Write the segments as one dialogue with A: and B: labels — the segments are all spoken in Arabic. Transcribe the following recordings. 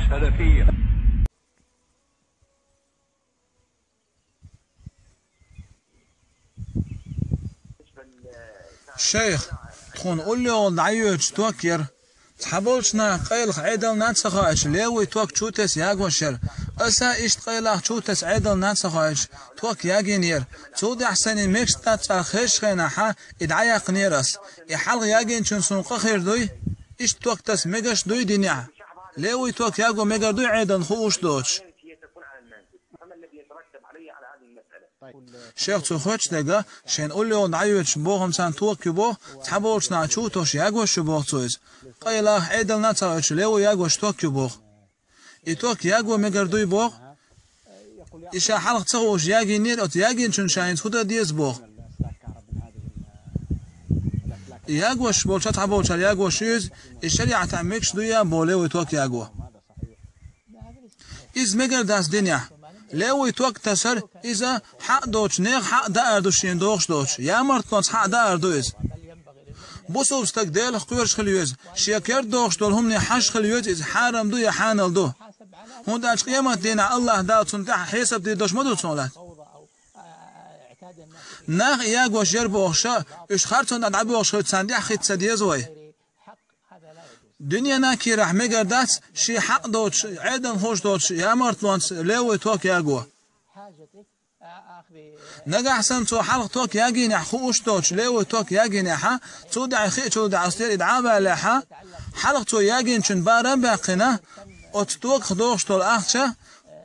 A: السلفية.
B: شيخ تكون قول لي دعيوش توكير تحبولشنا قيل عيدل ناتسخاش ليوي توك شوتس ياغوشر اسا ايش قيل شوتس عيدل ناتسخاش توك ياغينير تودي احسن ميكس تاتسا خيش خيناحا ادعيا قنيرس يحلق ياغين شن سنق خير دوي ايش توك تس ميغش دوي دينيا ليوي توك ياغو ميغر دوي عيدل خوش دوش شيخ تخوش دقا شين قول لي دعيوش بوهم سان توك يبو تحبولش ناتشو توش ياغوش بوغ تويز قيلا عيدل ناتسخاش ليوي ياغوش توك يبوغ يتوك ياغو ميغر دوي بوغ إيشا حلق تغوش ياغي نير أو تياغي نشون شاين تخودا ديز بوغ ياغوش بولشات عبولش ياغوش يوز الشريعة تعميكش دويا بوليو يتوك ياغو إز ميغر داس دنيا ليو يتوك تسر إذا حق دوش نيغ حق دا أردوشين دوغش دوش يا مرتنوز حق دا أردوز بوسو بستقديل قويرش خليوز شيكير دوغش دول همني حش خليوز إز حارم دو يا حانل دو هون داش قيامة دينا الله دا تنتح حسب دي دوش مدو تسولات ناخ ياغوش يربوغشا إش خارتون دا عبوغش تسانديح خيت سديزوي دنيا ناكي راح ميغردات شي حق دوش عيدن خوش دوش يا مرتلونس ليوي توك ياغو نجا حسن تو حلق توك ياغيني خوش دوش ليوي توك ياغيني حا تو دعي خي تو دعي استير ادعابا لحا حلق تو ياغين شن بارن باقنا اوتوك خدوش تول اخشا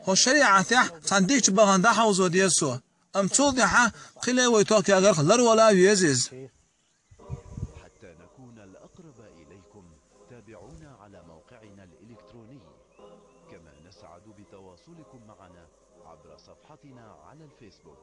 B: هو شريعة تح صنديق بغندا حوزو ديسو ام تول حا قليوي توك ياغر لر ولا يزيز
C: حتى نكون الأقرب إليكم تابعونا على موقعنا الإلكتروني كما نسعد بتواصلكم معنا عبر صفحتنا على الفيسبوك.